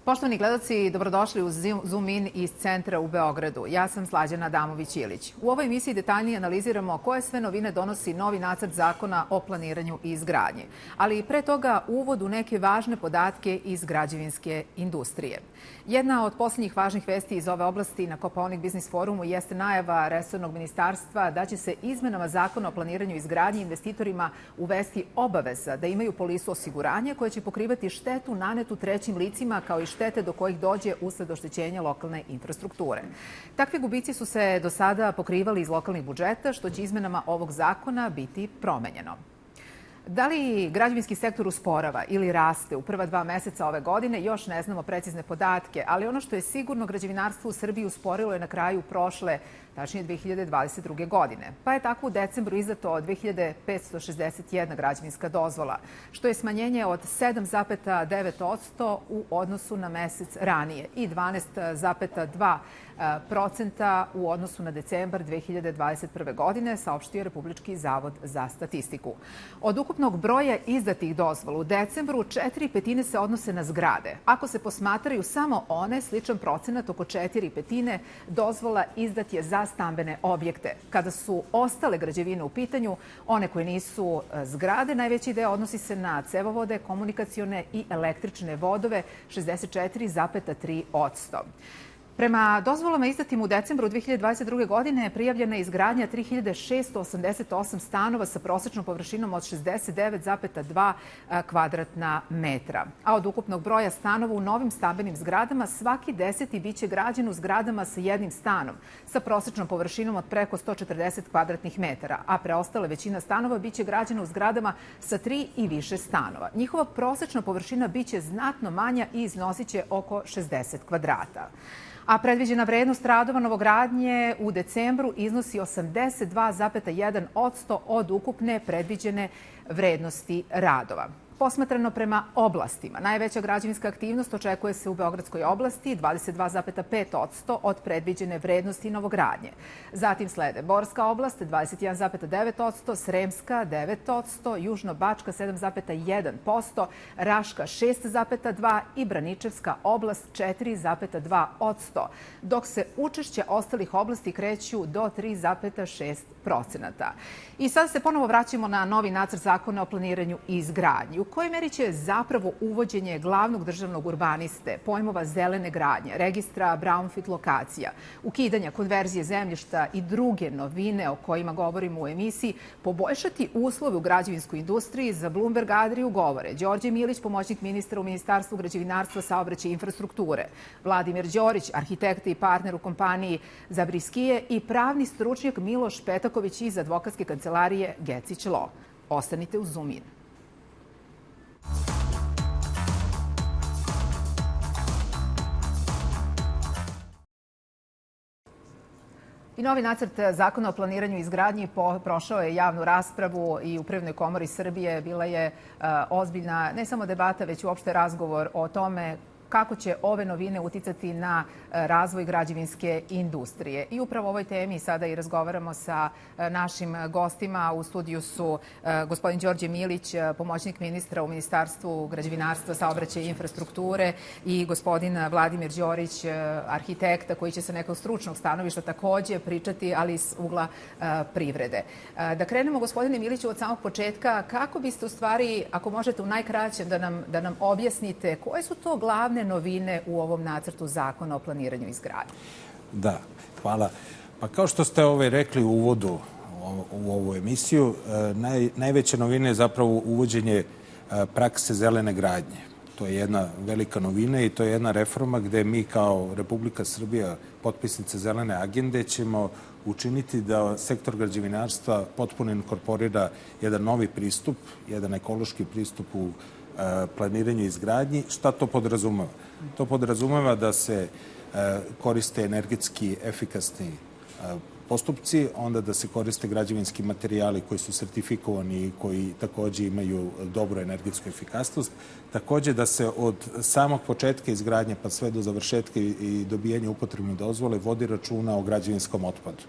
Poštovani gledaoci, dobrodošli u Zoom In iz centra u Beogradu. Ja sam Slađana Adamović-Ilić. U ovoj emisiji detaljnije analiziramo koje sve novine donosi novi nacrt zakona o planiranju i izgradnji. Ali i pre toga uvod u neke važne podatke iz građevinske industrije. Jedna od poslednjih važnih vesti iz ove oblasti na Kopaonik Biznis forumu jeste najava resornog ministarstva da će se izmenama zakona o planiranju i izgradnji investitorima uvesti obaveza da imaju polisu osiguranja koja će pokrivati štetu nanetu trećim licima kao i štete do kojih dođe usled oštećenja lokalne infrastrukture. Takvi gubici su se do sada pokrivali iz lokalnih budžeta, što će izmenama ovog zakona biti promenjeno. Da li građevinski sektor usporava ili raste u prva 2 meseca ove godine, još ne znamo precizne podatke, ali ono što je sigurno, građevinarstvo u Srbiji usporilo je na kraju prošle, tačnije 2022. godine. Pa je tako u decembru izdato 2561 građevinska dozvola, što je smanjenje od 7,9% u odnosu na mesec ranije i 12,2% u odnosu na decembar 2021. godine, saopštio Republički zavod za statistiku. Od ukupnog broja izdatih dozvola u decembru 4/5 se odnose na zgrade. Ako se posmatraju samo one, sličan procenat, oko 4/5 dozvola izdat je za stambene objekte. Kada su ostale građevine u pitanju, one koje nisu zgrade, najveći deo odnosi se na cevovode, komunikacione i električne vodove, 64,3%. Prema dozvolama izdatim u decembru 2022. godine prijavljena je izgradnja 3688 stanova sa prosečnom površinom od 69,2 kvadratna metra. A od ukupnog broja stanova u novim stambenim zgradama svaki 10. biće građen u zgradama sa jednim stanom sa prosečnom površinom od preko 140 kvadratnih metara, a preostala većina stanova biće građena u zgradama sa 3 i više stanova. Njihova prosečna površina biće znatno manja i iznosiće oko 60 kvadrata. A predviđena vrednost radova novogradnje u decembru iznosi 82,1% od ukupne predviđene vrednosti radova. Posmatrano prema oblastima, najveća građevinska aktivnost očekuje se u Beogradskoj oblasti, 22,5% od predviđene vrednosti novogradnje. Zatim slede Borska oblast, 21,9%, Sremska 9%, Južno-Bačka 7,1%, Raška 6,2% i Braničevska oblast 4,2%, dok se učešće ostalih oblasti kreću do 3,6%. I sad se ponovo vraćamo na novi nacrt zakona o planiranju i izgradnji. U kojoj meri će zapravo uvođenje glavnog državnog urbaniste, pojmova zelene gradnje, registra brownfield lokacija, ukidanja konverzije zemljišta i druge novine o kojima govorimo u emisiji poboljšati uslove u građevinskoj industriji, za Bloomberg Adriju govore Đorđe Milić, pomoćnik ministra u Ministarstvu građevinarstva, saobraćaja i infrastrukture, Vladimir Đorić, arhitekta i partner u kompaniji Zabriskije i pravni stručnjak Miloš Petaković iz advokatske kancelarije Gecić Law. Ostanite u Zoom In. I novi nacrt zakona o planiranju i izgradnji prošao je javnu raspravu i u Privrednoj komori Srbije bila je ozbiljna ne samo debata, već uopšte razgovor o tome kako će ove novine uticati na razvoj građevinske industrije. I upravo o ovoj temi sada i razgovaramo sa našim gostima. U studiju su gospodin Đorđe Milić, pomoćnik ministra u Ministarstvu građevinarstva, saobraćaja i infrastrukture, i gospodin Vladimir Đorić, arhitekta, koji će sa nekog stručnog stanovišta takođe pričati, ali iz ugla privrede. Da krenemo, gospodine Miliću, od samog početka. Kako biste u stvari, ako možete u najkraćem da nam objasnite, koje su to glavne novine u ovom nacrtu zakona o planiranju i izgradnji? Da, hvala. Pa kao što ste rekli u uvodu u ovu emisiju, najveća novina je zapravo uvođenje prakse zelene gradnje. To je jedna velika novina i to je jedna reforma gde mi kao Republika Srbija, potpisnice zelene agende, ćemo učiniti da sektor građevinarstva potpuno inkorporira jedan novi pristup, jedan ekološki pristup u planiranju i izgradnji. Šta to podrazumeva? To podrazumeva da se koriste energetski efikasni postupci, onda da se koriste građevinski materijali koji su sertifikovani i koji takođe imaju dobru energetsku efikasnost. Takođe da se od samog početka izgradnje pa sve do završetka i dobijanja upotrebne dozvole vodi računa o građevinskom otpadu.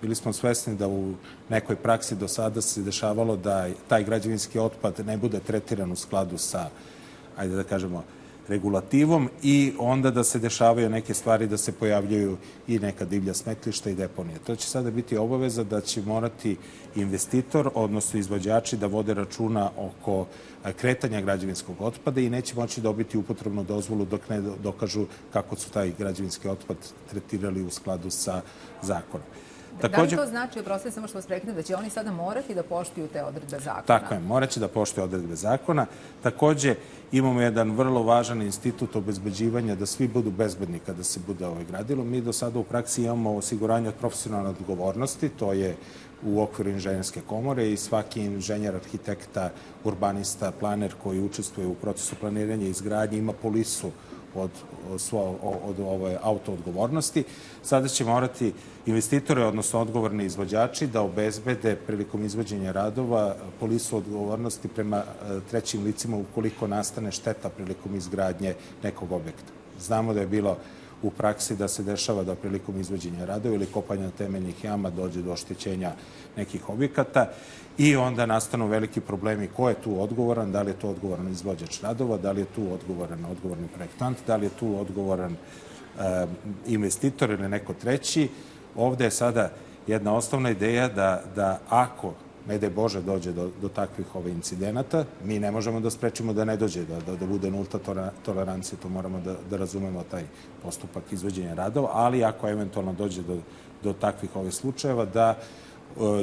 Bili smo svesni da u nekoj praksi do sada se dešavalo da taj građevinski otpad ne bude tretiran u skladu sa, ajde da kažemo, regulativom i onda da se dešavaju neke stvari, da se pojavljaju i neka divlja smetlišta i deponije. To će sada biti obaveza da će morati investitor, odnosno izvođači, da vode računa oko kretanja građevinskog otpada i neće moći dobiti upotrebnu dozvolu dok ne dokažu kako su taj građevinski otpad tretirali u skladu sa zakonom. Da li to znači, oprostite samo što vas prekinem, da će oni sada morati da poštuju te odredbe zakona? Tako je, moraće da poštuju odredbe zakona. Takođe, imamo jedan vrlo važan institut obezbeđivanja da svi budu bezbedni kada se bude gradilo. Mi do sada u praksi imamo osiguranje od profesionalne odgovornosti, to je u okviru inženjerske komore i svaki inženjer, arhitekta, urbanista, planer koji učestvuje u procesu planiranja i izgradnje ima polisu od ove auto odgovornosti. Sada će morati investitore, odnosno odgovorni izvođači, da obezbede prilikom izvođenja radova polisu odgovornosti prema trećim licima ukoliko nastane šteta prilikom izgradnje nekog objekta. Znamo da je bilo u praksi da se dešava da prilikom izvođenja radova ili kopanja temeljnih jama dođe do oštećenja nekih objekata i onda nastanu veliki problemi ko je tu odgovoran, da li je tu odgovoran izvođač radova, da li je tu odgovorni projektant, da li je tu odgovoran investitor ili neko treći. Ovde je sada jedna osnovna ideja da ako, ne daj Bože, dođe do takvih incidenata, mi ne možemo da sprečimo da ne dođe, da bude nulta tolerancija, to moramo da razumemo taj postupak izvođenja radova, ali ako eventualno dođe do takvih slučajeva, da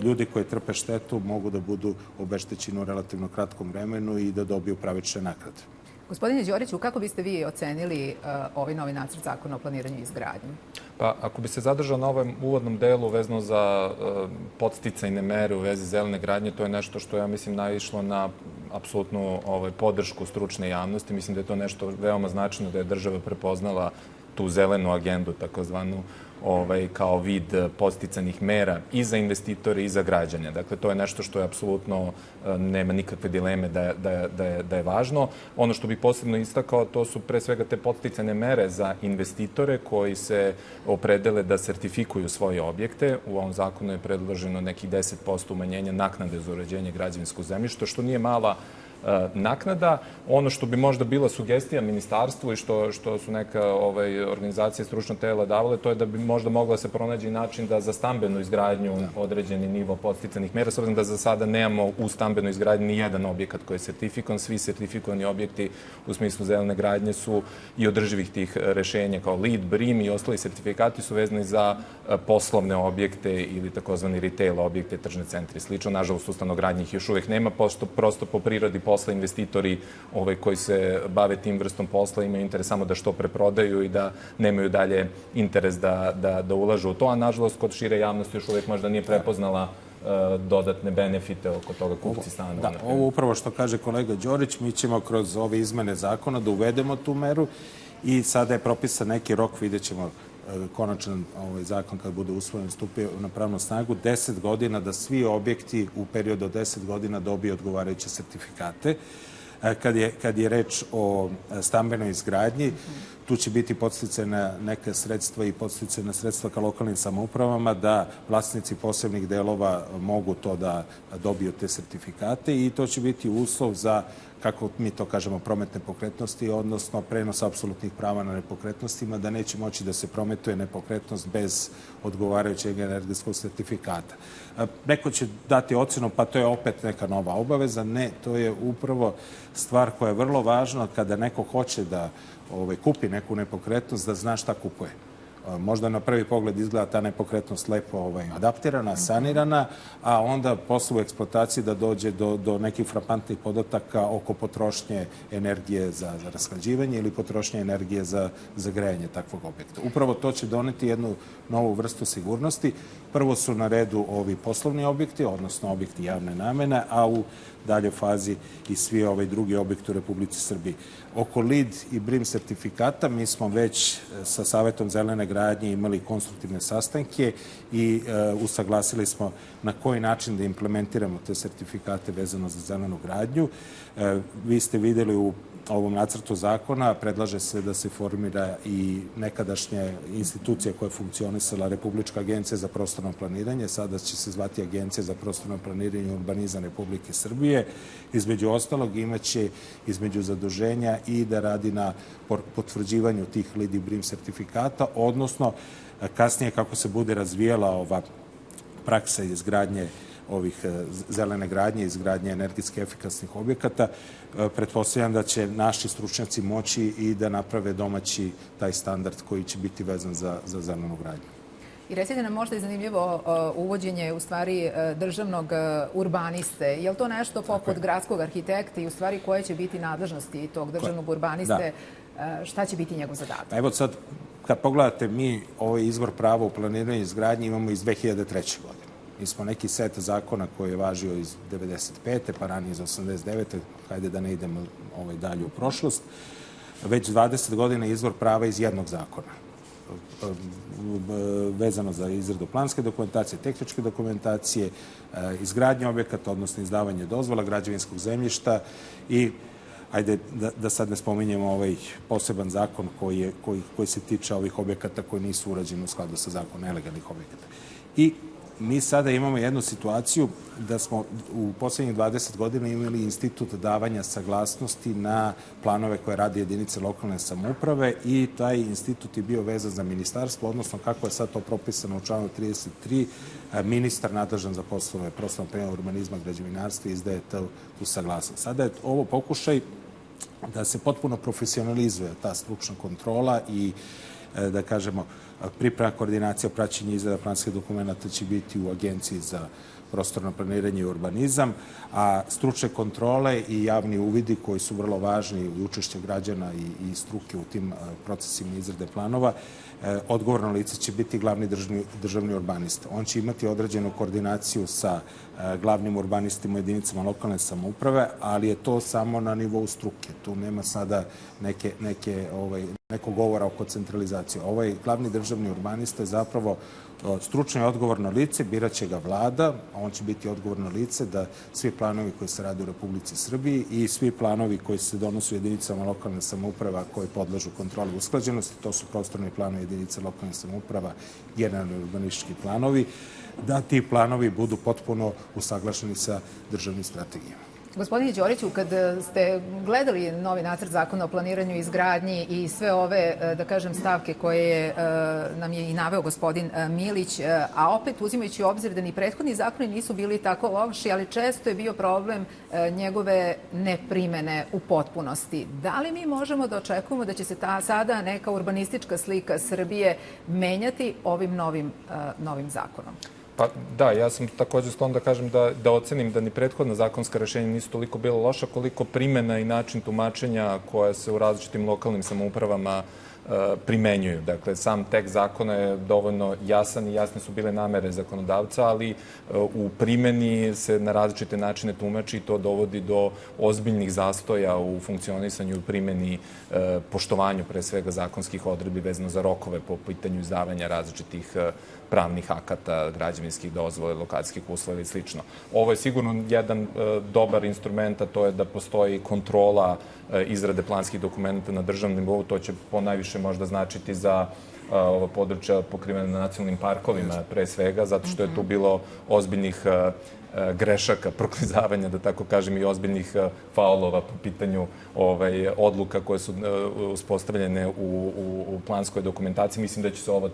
ljudi koji trpe štetu mogu da budu obeštećeni u relativno kratkom vremenu i da dobiju pravične naknade. Gospodine Đoriću, kako biste vi ocenili ovaj novi nacrt zakona o planiranju i izgradnji? Pa, ako bi se zadržao na ovom uvodnom delu vezano za podsticajne mere u vezi zelene gradnje, to je nešto što, ja mislim, naišlo na apsolutnu podršku stručne javnosti. Mislim da je to nešto veoma značajno, da je država prepoznala tu zelenu agendu, takozvanu, kao vid podsticajnih mera i za investitore i za građane. Dakle, to je nešto što je apsolutno, nema nikakve dileme da je važno. Ono što bih posebno istakao, to su pre svega te podsticajne mere za investitore koji se opredele da sertifikuju svoje objekte. U ovom zakonu je predloženo nekih 10% umanjenja naknade za uređenje građevinskog zemljišta, što nije mala naknada. Ono što bi možda bila sugestija ministarstvu i što su neka organizacije stručnog tela davale, to je da bi možda mogla se pronaći način da za stambenu izgradnju određeni nivo podsticanih mera, s obzirom da za sada nemamo u stambenoj izgradnji ni jedan objekat koji je sertifikovan. Svi sertifikovani objekti u smislu zelene gradnje su i održivih tih rešenja kao LEED, BREEAM i ostali sertifikati su vezani za poslovne objekte ili takozvani retail objekte, tržne centre i slično. Nažalost, u stanogradnji ih još uvek nema, prosto po prirodi posla investitori koji se bave tim vrstom posla imaju interes samo da što preprodaju i da nemaju dalje interes da ulažu u to, a nažalost kod šire javnosti još uvek možda nije prepoznala dodatne benefite oko toga kupci stanova. Da, ovo upravo što kaže kolega Đorić, mi ćemo kroz ove izmene zakona da uvedemo tu meru i sada je propisan neki rok, vidjet ćemo konačan zakon kad bude usvojen, stupio na pravnu snagu, 10 godina da svi objekti u periodu od 10 godina dobiju odgovarajuće sertifikate. Kad je reč o stambenoj izgradnji, tu će biti podsticajna neka sredstva i podsticajna sredstva ka lokalnim samoupravama da vlasnici posebnih delova mogu to da dobiju te sertifikate i to će biti uslov za, kako mi to kažemo, promet nepokretnosti, odnosno prenos apsolutnih prava na nepokretnostima, da neće moći da se prometuje nepokretnost bez odgovarajućeg energetskog sertifikata. Neko će dati ocenu, pa to je opet neka nova obaveza. Ne, to je upravo stvar koja je vrlo važna kada neko hoće da kupi neku nepokretnost, da zna šta kupuje. Možda na prvi pogled izgleda ta nepokretnost lepo adaptirana, sanirana, a onda posle u eksploataciji da dođe do nekih frapantnih podataka oko potrošnje energije za rashlađivanje ili potrošnje energije za grejanje takvog objekta. Upravo to će doneti jednu novu vrstu sigurnosti. Prvo su na redu ovi poslovni objekti, odnosno objekti javne namene, a u daljoj fazi i svi drugi objekti u Republici Srbiji. Oko LEED i BREEAM sertifikata mi smo već sa Savetom zelene gradnje imali konstruktivne sastanke i usaglasili smo na koji način da implementiramo te sertifikate vezano za zelenu gradnju. Vi ste videli u ovom nacrtu zakona predlaže se da se formira i nekadašnja institucija koja je funkcionisala Republička agencija za prostorno planiranje. Sada će se zvati Agencija za prostorno planiranje i urbanizam Republike Srbije. Između ostalog imaće između zaduženja i da radi na potvrđivanju tih LEED i BREEAM sertifikata, odnosno kasnije kako se bude razvijala ova praksa izgradnje ovih zelene gradnje, izgradnje energetski efikasnih objekata, pretpostavljam da će naši stručnjaci moći i da naprave domaći taj standard koji će biti vezan za zelenu gradnju. I recite nam, možda je zanimljivo uvođenje u stvari državnog urbaniste. Je li to nešto poput gradskog arhitekta i u stvari koje će biti nadležnosti tog državnog urbaniste? Šta će biti njegov zadatak? Evo sad, kad pogledate, mi ovaj izvor prava u planiranju i izgradnji imamo iz 2003. godine. Mi smo neki set zakona koji je važio iz 95. pa ranije iz 89. Hajde da ne idemo dalje u prošlost. Već 20 godina je izvor prava iz jednog zakona. Vezano za izradu planske dokumentacije, tehničke dokumentacije, izgradnje objekata, odnosno izdavanje dozvola, građevinskog zemljišta i ajde da sad ne spominjemo ovaj poseban zakon koji se tiče ovih objekata koji nisu urađeni u skladu sa zakonom nelegalnih objekata. I mi sada imamo jednu situaciju da smo u poslednjih 20 godina imali institut davanja saglasnosti na planove koje radi jedinice lokalne samouprave i taj institut je bio vezan za ministarstvo, odnosno kako je sad to propisano u članu 33, ministar nadležan za poslove prostornog planiranja, urbanizma, građevinarstva izdaje tu saglasnost. Sada je ovo pokušaj da se potpuno profesionalizuje ta stručna kontrola i da kažemo, priprema, koordinacija, praćenje izrada planskih dokumenta će biti u Agenciji za prostorno planiranje i urbanizam, a stručne kontrole i javni uvidi koji su vrlo važni u učešću građana i struke u tim procesima izrade planova, odgovorno lice će biti glavni državni urbanista. On će imati određenu koordinaciju sa glavnim urbanistima u jedinicama lokalne samouprave, ali je to samo na nivou struke. Tu nema sada nekog govora oko centralizacije. Ovaj glavni državni urbanista je zapravo stručno i odgovorno lice, biraće ga vlada, a on će biti odgovorno lice da svi planovi koji se rade u Republici Srbiji i svi planovi koji se donose u jedinicama lokalne samouprava koji podležu kontroli usklađenosti, to su prostorni planovi jedinica lokalne samouprava, generalni urbanistički planovi, da ti planovi budu potpuno usaglašeni sa državnim strategijama. Gospodine Đoriću, kad ste gledali novi nacrt zakona o planiranju i izgradnji i sve ove, da kažem, stavke koje nam je i naveo gospodin Milić, a opet uzimajući u obzir da ni prethodni zakoni nisu bili tako loši, ali često je bio problem njegove neprimene u potpunosti. Da li mi možemo da očekujemo da će se sada neka urbanistička slika Srbije menjati ovim novim zakonom? Pa da, ja sam takođe sklon da kažem da ocenim da ni prethodna zakonska rešenja nisu toliko bila loša koliko primena i način tumačenja koja se u različitim lokalnim samoupravama primenjuju. Dakle, sam tekst zakona je dovoljno jasan i jasne su bile namere zakonodavca, ali u primeni se na različite načine tumači i to dovodi do ozbiljnih zastoja u funkcionisanju i primeni, poštovanju pre svega zakonskih odredbi vezano za rokove po pitanju izdavanja različitih pravnih akata, građevinskih dozvola, lokacijskih uslova i slično. Ovo je sigurno jedan dobar instrument, a to je da postoji kontrola izrade planskih dokumenta na državnom nivou. To će ponajviše možda značiti za ova područja pokrivena nacionalnim parkovima pre svega, zato što je tu bilo ozbiljnih grešaka, proklizavanja, da tako kažem, i ozbiljnih faulova po pitanju odluka koje su uspostavljene u planskoj dokumentaciji. Mislim da će se ovo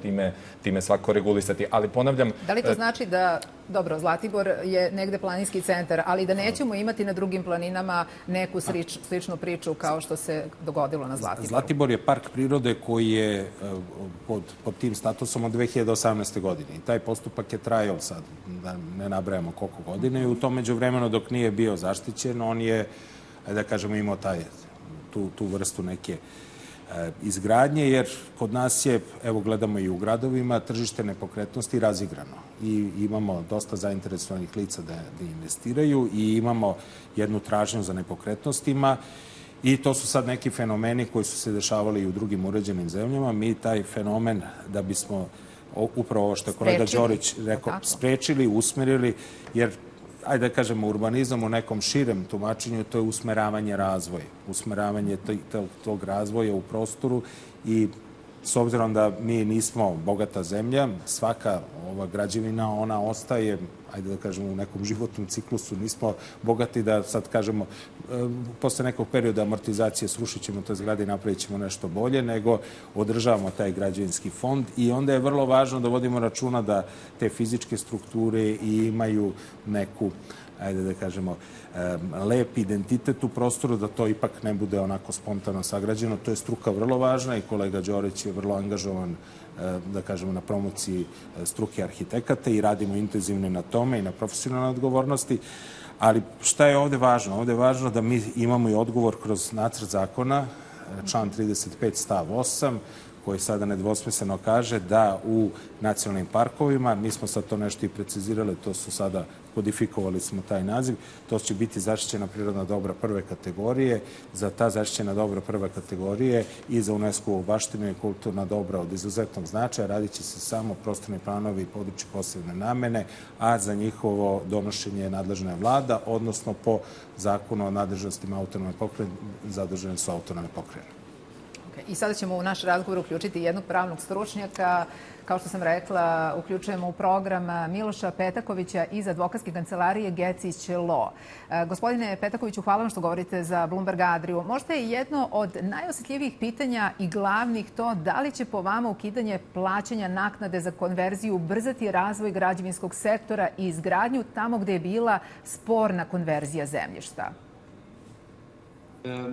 time svako regulisati. Ali ponavljam... Da li to znači da, dobro, Zlatibor je negde planinski centar, ali da nećemo imati na drugim planinama neku sličnu priču kao što se dogodilo na Zlatiboru? Zlatibor je park prirode koji je pod tim statusom od 2018. godine. I taj postupak je trajao sad, da ne nabrajamo koliko godine, i u tom međuvremenu dok nije bio zaštićen, on je, da kažemo, imao tu vrstu neke izgradnje, jer kod nas je, evo gledamo i u gradovima, tržište nepokretnosti razigrano i imamo dosta zainteresovanih lica da investiraju i imamo jednu tražnju za nepokretnostima i to su sad neki fenomeni koji su se dešavali i u drugim uređenim zemljama. Mi taj fenomen, da bismo upravo ovo što je kolega Đorić rekao, sprečili, usmerili, jer ajde da kažemo, urbanizam u nekom širem tumačenju, to je usmeravanje razvoja. Usmeravanje tog razvoja u prostoru i s obzirom da mi nismo bogata zemlja, svaka ova građevina, ona ostaje, ajde da kažemo, u nekom životnom ciklusu. Nismo bogati da sad kažemo, posle nekog perioda amortizacije srušit ćemo te zgrade i napravit ćemo nešto bolje, nego održavamo taj građevinski fond i onda je vrlo važno da vodimo računa da te fizičke strukture imaju neku, ajde da kažemo, lep identitet u prostoru, da to ipak ne bude onako spontano sagrađeno. To je struka vrlo važna i kolega Đorić je vrlo angažovan, da kažemo, na promociji struke arhitekata i radimo intenzivno na tome i na profesionalnoj odgovornosti. Ali šta je ovde važno? Ovde je važno da mi imamo i odgovor kroz nacrt zakona, član 35 stav 8, koji sada nedvosmisleno kaže da u nacionalnim parkovima, mi smo sad to nešto i precizirali, to su sada, kodifikovali smo taj naziv, to će biti zaštićena prirodna dobra prve kategorije. Za ta zaštićena dobra prve kategorije i za UNESCO-vu baštinu i kulturna dobra od izuzetnog značaja radit će se samo prostorni planovi i područje posebne namene, a za njihovo donošenje nadležna je vlada, odnosno po zakonu o nadležnostima autonomne pokrajine zadužene su autonomne pokrajine. I sada ćemo u naš razgovor uključiti jednog pravnog stručnjaka. Kao što sam rekla, uključujemo u program Miloša Petakovića iz advokatske kancelarije Gecić Law. Gospodine Petakoviću, hvala vam što govorite za Bloomberg Adriju. Možda je jedno od najosetljivijih pitanja i glavnih to da li će po vama ukidanje plaćanja naknade za konverziju ubrzati razvoj građevinskog sektora i izgradnju tamo gde je bila sporna konverzija zemljišta?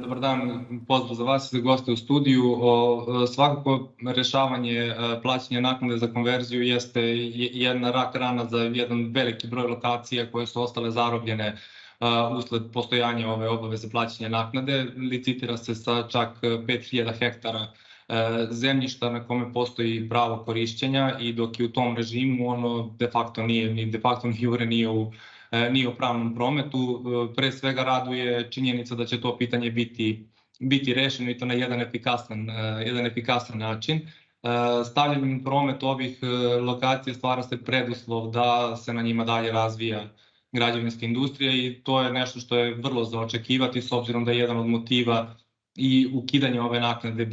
Dobar dan, pozdrav za vas i za goste u studiju. Svakako rešavanje plaćanja naknade za konverziju jeste jedna rak rana za jedan veliki broj lokacija koje su ostale zarobljene usled postojanja ove obaveze plaćanja naknade. Licitira se sa čak 5000 hektara zemljišta na kome postoji pravo korišćenja i dok je u tom režimu ono de facto ni jure nije u pravnom prometu. Pre svega raduje činjenica da će to pitanje biti rešeno i to na jedan efikasan način. Stavljanjem u promet ovih lokacija stvara se preduslov da se na njima dalje razvija građevinska industrija i to je nešto što je vrlo za očekivati s obzirom da je jedan od motiva i ukidanje ove naknade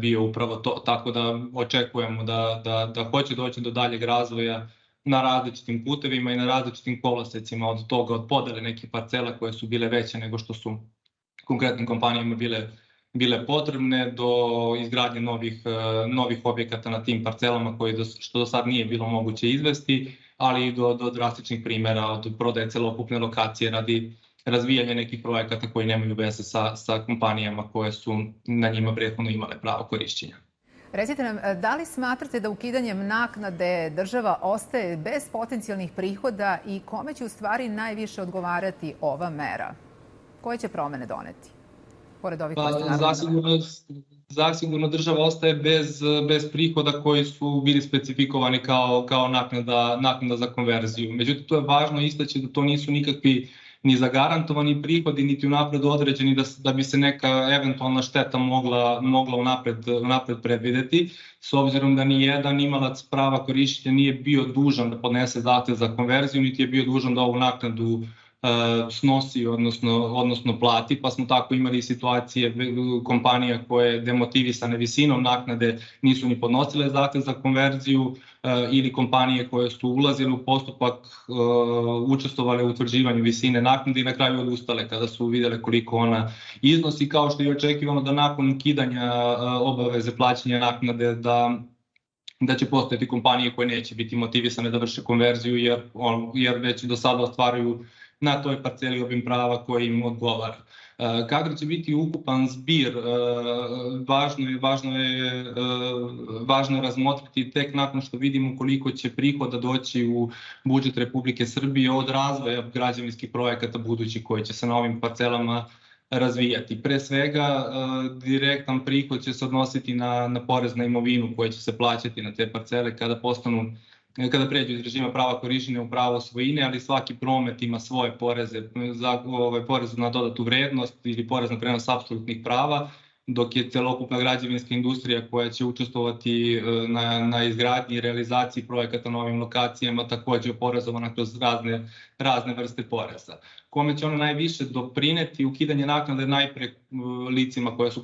bio upravo to. Tako da očekujemo da hoće doći do daljeg razvoja na različitim putevima i na različitim kolosecima, od toga, od podele nekih parcela koje su bile veće nego što su konkretnim kompanijama bile potrebne, do izgradnje novih objekata na tim parcelama što do sad nije bilo moguće izvesti, ali i do drastičnih primjera od prodaje celokupne lokacije radi razvijanja nekih projekata koji nemaju veze sa kompanijama koje su na njima prethodno imale pravo korišćenja. Recite nam, da li smatrate da ukidanjem naknade država ostaje bez potencijalnih prihoda i kome će u stvari najviše odgovarati ova mera? Koje će promene doneti? Pored ovih Zasigurno država ostaje bez prihoda koji su bili specifikovani kao naknada za konverziju. Međutim, to je važno istaći da to nisu nikakvi ni zagarantovani prihodi, niti unapred određeni da bi se neka eventualna šteta mogla unapred predvideti, s obzirom da ni jedan imalac prava korišćenja nije bio dužan da podnese zahtev za konverziju, niti je bio dužan da ovu naknadu snosi, odnosno plati, pa smo tako imali situacije kompanija koje demotivisane visinom naknade nisu ni podnosile zahtev za konverziju ili kompanije koje su ulazile u postupak, učestvovale u utvrđivanju visine naknade i na kraju odustale kada su vidjele koliko ona iznosi, kao što je očekivano da nakon ukidanja obaveze plaćanja naknade da će postojati kompanije koje neće biti motivisane da vrše konverziju jer već do sada ostvaruju na toj parceli obim prava koji im odgovara. Kakav će biti ukupan zbir, važno je razmotriti tek nakon što vidimo koliko će prihoda doći u budžet Republike Srbije od razvoja građevinskih projekata budući koji će se na ovim parcelama razvijati. Pre svega, direktan prihod će se odnositi na porez na imovinu koji će se plaćati na te parcele kada pređu iz režima prava korišćenja u pravo svojine, ali svaki promet ima svoje poreze, porez na dodatu vrednost ili porez na prenos apsolutnih prava dok je celokupna građevinska industrija koja će učestvovati na izgradnji i realizaciji projekata na ovim lokacijama takođe oporezovana kroz razne vrste poreza. Kome će ono najviše doprineti ukidanje naknade najpre licima koja su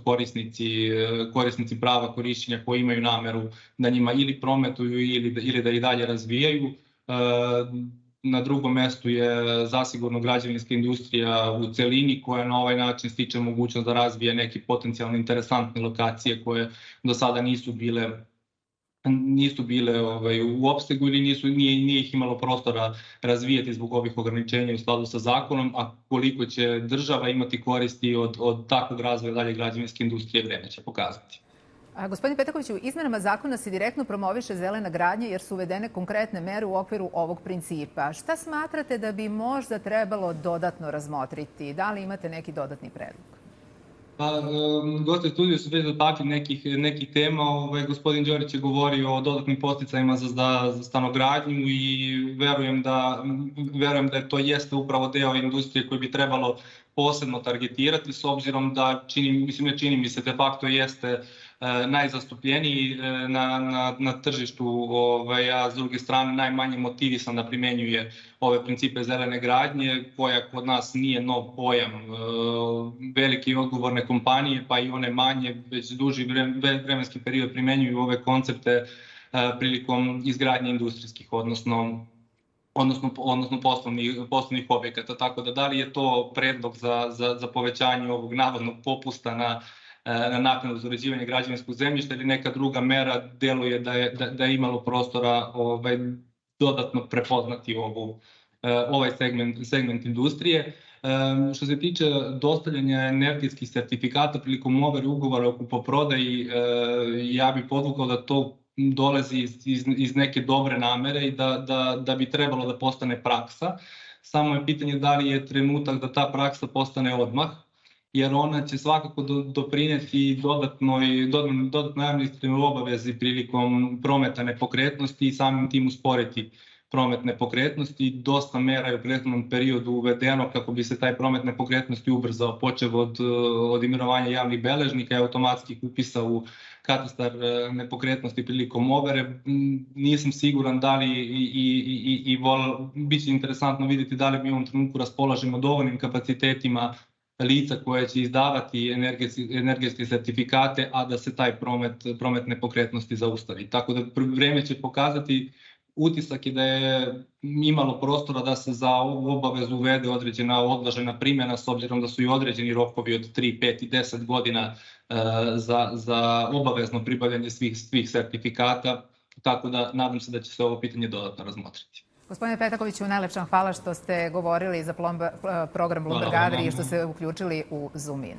korisnici prava korišćenja, koji imaju nameru da njima ili prometuju ili da i dalje razvijaju. Na drugom mestu je zasigurno građevinska industrija u celini koja na ovaj način stiče mogućnost da razvije neke potencijalno interesantne lokacije koje do sada nisu bile u opsegu ili nije ih imalo prostora razvijeti zbog ovih ograničenja u skladu sa zakonom, a koliko će država imati koristi od takvog razvoja dalje građevinske industrije, vreme će pokazati. Gospodin Petakoviću, izmenama zakona se direktno promoviše zelena gradnja jer su uvedene konkretne mere u okviru ovog principa. Šta smatrate da bi možda trebalo dodatno razmotriti? Da li imate neki dodatni predlog? Gosti studiju su već dotakli nekih tema. Gospodin Đorić je govorio o dodatnim podsticajima za stanogradnju i verujem da to jeste upravo deo industrije koji bi trebalo posebno targetirati, s obzirom da čini mi se de facto jeste najzastupljeniji na tržištu, a s druge strane najmanje motivisan da primenjuje ove principe zelene gradnje, koja kod nas nije nov pojam. Velike i odgovorne kompanije, pa i one manje, već duži vremenski period primenjuju ove koncepte prilikom izgradnje industrijskih, odnosno poslovnih objekata. Tako da li je to predlog za povećanje ovog navodnog popusta na naknadu za uređivanje građevinskog zemljišta ili neka druga mera, deluje da je imalo prostora dodatno prepoznati ovaj segment industrije. Što se tiče dostavljanja energetskih sertifikata prilikom overe ugovora o kupoprodaji, ja bih podvukao da to dolazi iz neke dobre namere i da bi trebalo da postane praksa. Samo je pitanje da li je trenutak da ta praksa postane odmah, jer ona će svakako doprineti dodatnoj administrativnoj obavezi prilikom prometa nepokretnosti i samim tim usporiti promet nepokretnosti. Dosta mera je u prethodnom periodu uvedeno kako bi se taj promet nepokretnosti ubrzao, počev od imenovanja javnih beležnika i automatskih upisa u katastar nepokretnosti prilikom overe. Nisam siguran da li i bit će interesantno vidjeti da li mi u ovom trenutku raspolažemo dovoljnim kapacitetima lica koje će izdavati energetske sertifikate, a da se taj promet nepokretnosti zaustavi. Tako da vreme će pokazati. Utisak je da je imalo prostora da se za ovu obavezu uvede određena odložena primjena, s obzirom da su i određeni rokovi od 3, 5 i 10 godina za obavezno pribavljanje svih sertifikata, tako da nadam se da će se ovo pitanje dodatno razmotriti. Gospodine Petakoviću, najlepša hvala što ste govorili za program Bloomberg Adri i što ste uključili u Zoom In.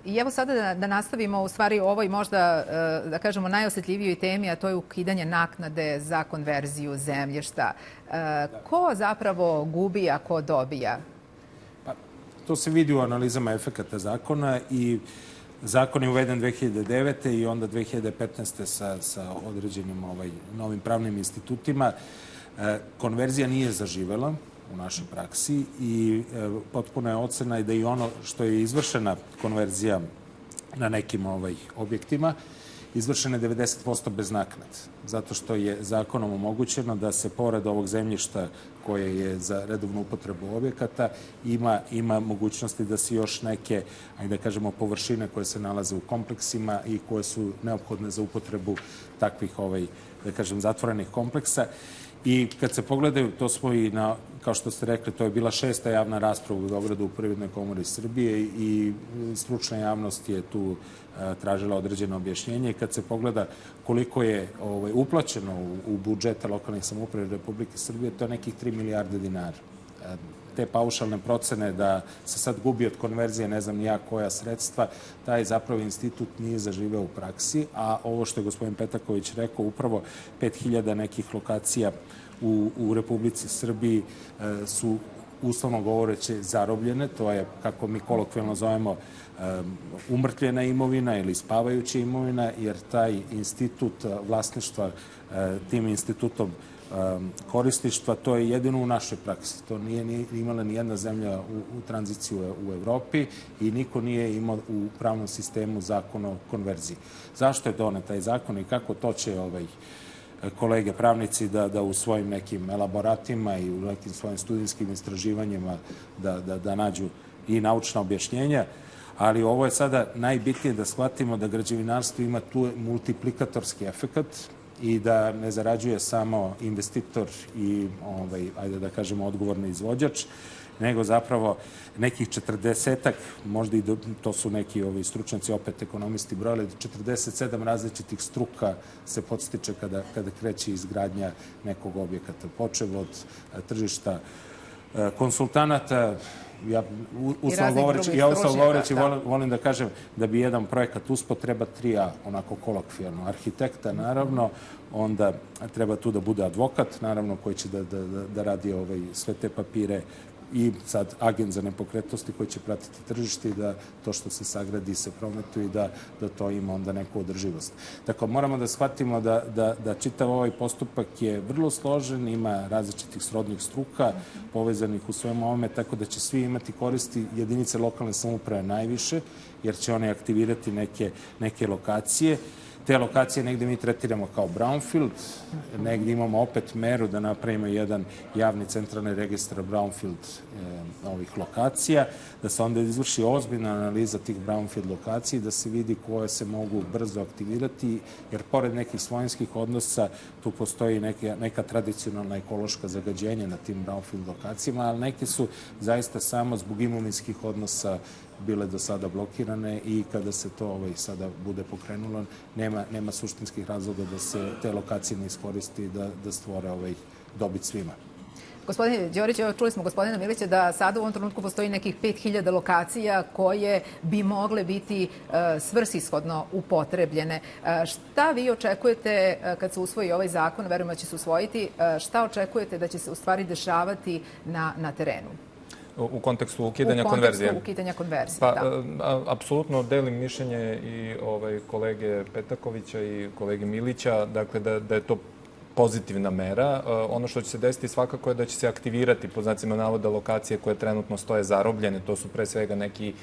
I evo sada da nastavimo u stvari o ovoj možda, da kažemo, najosetljivijoj temi, a to je ukidanje naknade za konverziju zemljišta. Ko zapravo gubi, a ko dobija? To se vidi u analizama efekata zakona i zakon je uveden 2009. i onda 2015. sa određenim novim pravnim institutima. Konverzija nije zaživela u našoj praksi i potpuno je ocena da i ono što je izvršena konverzija na nekim objektima, izvršena je 90% bez naknade, zato što je zakonom omogućeno da se pored ovog zemljišta koje je za redovnu upotrebu objekata ima mogućnosti da se još neke, ajde da kažemo, površine koje se nalaze u kompleksima i koje su neophodne za upotrebu takvih, da kažem, zatvorenih kompleksa. I kad se pogledaju, to smo i, kao što ste rekli, to je bila 6. javna rasprava u Beogradu u Privrednoj komori Srbije i stručna javnost je tu tražila određeno objašnjenje. I kad se pogleda koliko je uplaćeno u budžete lokalnih samouprava Republike Srbije, to je nekih 3 milijarde dinara. Te paušalne procene da se sad gubi od konverzije, ne znam ni ja koja sredstva, taj zapravo institut nije zaživeo u praksi, a ovo što je gospodin Petaković rekao, upravo 5000 nekih lokacija u Republici Srbiji su uslovno govoreće zarobljene, to je, kako mi kolokvijalno zovemo, umrtvljena imovina ili spavajuća imovina, jer taj institut vlasništva tim institutom korisništva, to je jedino u našoj praksi. To nije imala ni jedna zemlja u tranziciju u Evropi i niko nije imao u pravnom sistemu zakon o konverziji. Zašto je donet taj zakon i kako to će kolege pravnici da u svojim nekim elaboratima i u nekim svojim studijskim istraživanjima da nađu i naučna objašnjenja, ali ovo je sada najbitnije da shvatimo da građevinarstvo ima tu multiplikatorski efekat i da ne zarađuje samo investitor i, ajde da kažemo, odgovorni izvođač, nego zapravo nekih 40-ak, možda i to su neki stručnjaci, opet ekonomisti brojali, 47 različitih struka se podstiče kada kreće izgradnja nekog objekata. Počev od tržišta konsultanata, ja uslovno govoreći volim da kažem da bi jedan projekat uspeo treba 3A, onako kolokvijalno. Arhitekta, naravno, onda treba tu da bude advokat, naravno, koji će da radi sve te papire i sad agent za nepokretnosti koji će pratiti tržište i da to što se sagradi se prometuje i da to ima onda neku održivost. Dakle, moramo da shvatimo da čitav ovaj postupak je vrlo složen, ima različitih srodnih struka povezanih u svemu ovome, tako da će svi imati koristi, jedinice lokalne samouprave najviše, jer će one aktivirati neke lokacije. Te lokacije negde mi tretiramo kao brownfield, negde imamo opet meru da napravimo jedan javni centralni registar brownfield ovih lokacija, da se onda izvrši ozbiljna analiza tih brownfield lokacija, da se vidi koje se mogu brzo aktivirati, jer pored nekih svojinskih odnosa tu postoji neka tradicionalna ekološka zagađenja na tim brownfield lokacijama, ali neke su zaista samo zbog imovinskih odnosa bile do sada blokirane i kada se to sada bude pokrenulo, nema suštinskih razloga da se te lokacije ne iskoristi da stvore dobit svima. Gospodine Đorić, čuli smo gospodina Milića da sada u ovom trenutku postoji nekih 5000 lokacija koje bi mogle biti svrsishodno upotrebljene. Šta vi očekujete kad se usvoji ovaj zakon, verujemo da će se usvojiti, šta očekujete da će se u stvari dešavati na terenu? U kontekstu ukidanja konverzije? U kontekstu ukidanja konverzije, da. Apsolutno delim mišljenje i kolege Petakovića i kolege Milića, dakle da je to pozitivna mera. Ono što će se desiti svakako je da će se aktivirati, po znacima navoda, lokacije koje trenutno stoje zarobljene. To su pre svega neki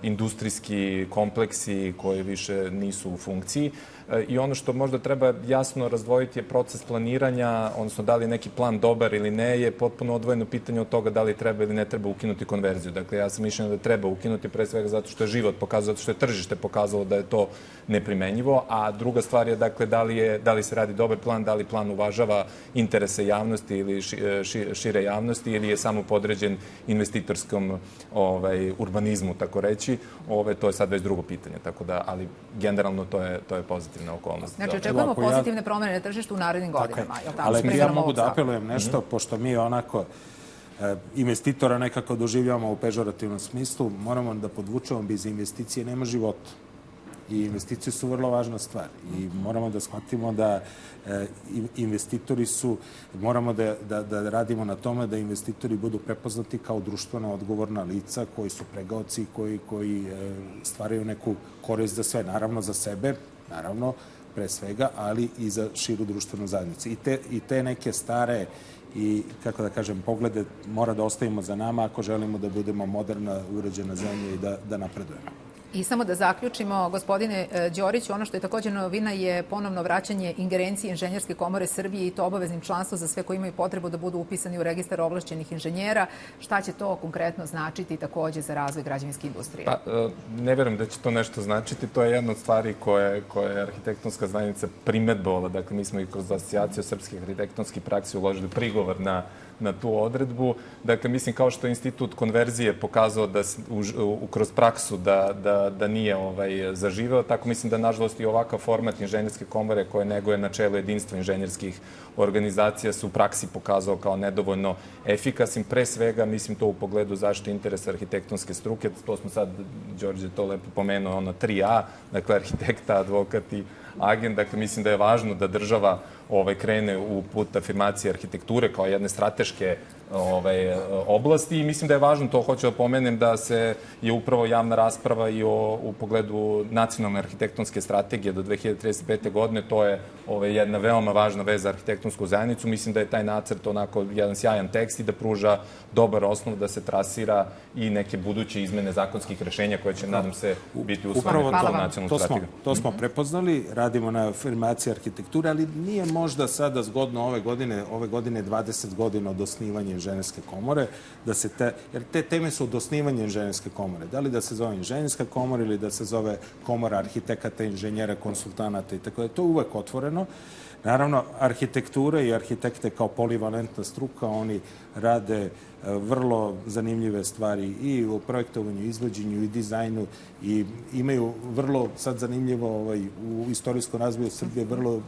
industrijski kompleksi koji više nisu u funkciji. I ono što možda treba jasno razdvojiti je proces planiranja, odnosno da li je neki plan dobar ili ne, je potpuno odvojeno pitanje od toga da li treba ili ne treba ukinuti konverziju. Dakle, ja sam mišljen da treba ukinuti pre svega zato što je život pokazao, zato što je tržište pokazalo da je to neprimenjivo, a druga stvar je, dakle, da li se radi dobar plan, da li plan uvažava interese javnosti ili šire javnosti ili je samo podređen investitorskom urbanizmu, tako reći. To je sad već drugo pitanje, tako da, ali generalno to je pozitivna okolnost. Znači, očekujemo pozitivne promene na tržištu u narednim godinama. Ali ja mogu da apelujem nešto, pošto mi onako investitora nekako doživljavamo u pežorativnom smislu, moramo da podvučemo, bez investicije nema života. I investicije su vrlo važna stvar i moramo da shvatimo da investitori moramo da radimo na tome da investitori budu prepoznati kao društveno odgovorna lica koji su pregaoci, koji stvaraju neku korist za sve, naravno za sebe, naravno pre svega, ali i za širu društvenu zajednicu. I te neke stare i, kako da kažem, poglede mora da ostavimo za nama ako želimo da budemo moderna, uređena zemlja i da napredujemo. I samo da zaključimo, gospodine Đoriću, ono što je također novina je ponovno vraćanje ingerencije Inženjerske komore Srbije i to obaveznim članstvom za sve koji imaju potrebu da budu upisani u registar ovlašćenih inženjera. Šta će to konkretno značiti također za razvoj građevinske industrije? Ne verujem da će to nešto značiti. To je jedna od stvari koje je arhitektonska zajednica primedbovala. Dakle, mi smo i kroz asocijaciju srpskih arhitektonskih praksi uložili prigovor na tu odredbu. Dakle, mislim, kao što je institut konverzije pokazao da kroz praksu da nije zaživeo, tako mislim da, nažalost, i ovakav format inženjerske komore koje neguje načelo jedinstva inženjerskih organizacija se u praksi pokazao kao nedovoljno efikasan. Pre svega, mislim, to u pogledu zaštite interesa arhitektonske struke. To smo sad, Đorđe to lepo pomenuo, 3A, dakle, arhitekta, advokat i agent. Dakle, mislim da je važno da država krene u put afirmacije arhitekture kao jedne strateške oblasti i mislim da je važno, to hoću da pomenem, da se je upravo javna rasprava i u pogledu nacionalne arhitektonske strategije do 2035. godine. To je jedna veoma važna veza za arhitektonsku zajednicu. Mislim da je taj nacrt onako jedan sjajan tekst i da pruža dobar osnov da se trasira i neke buduće izmene zakonskih rešenja koje će, nadam se, biti usvojene kroz nacionalnu strategiju. To smo prepoznali, radimo na afirmaciji arhitekture, ali nije možda sada zgodno ove godine 20 godina od osnivanja Inženjerske komore, jer te teme su od osnivanja Inženjerske komore. Da li da se zove Inženjerska komora ili da se zove Komora arhitekata, inženjera, konsultanata i tako da je to uvek otvoreno. Naravno, arhitektura i arhitekte kao polivalentna struka, oni rade vrlo zanimljive stvari i u projektovanju, izvođenju i dizajnu i imaju vrlo sad zanimljivo u istorijskom razvoju Srbije vrlo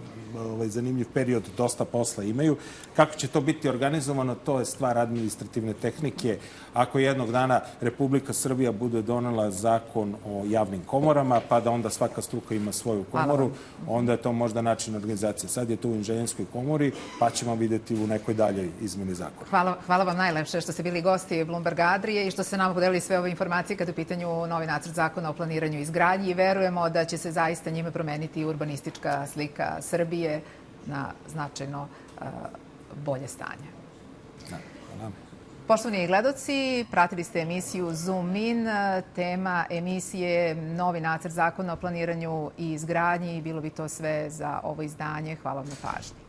zanimljiv period, dosta posla imaju. Kako će to biti organizovano, to je stvar administrativne tehnike. Ako jednog dana Republika Srbija bude donela zakon o javnim komorama, pa da onda svaka struka ima svoju komoru, onda je to možda način organizacije. Sad je to u Inženjerskoj komori, pa ćemo videti u nekoj daljoj izmeni zakona. Hvala vam najlepše što ste bili gosti Bloomberg Adrije i što ste nama podelili sve ove informacije kada je u pitanju novi nacrt zakona o planiranju i izgradnji i verujemo da će se zaista njime promeniti urbanistička slika Srbije na značajno bolje stanje. Poštovani gledaoci, pratili ste emisiju Zoom In. Tema emisije novi nacrt zakona o planiranju i izgradnji. Bilo bi to sve za ovo izdanje. Hvala vam na pažnji.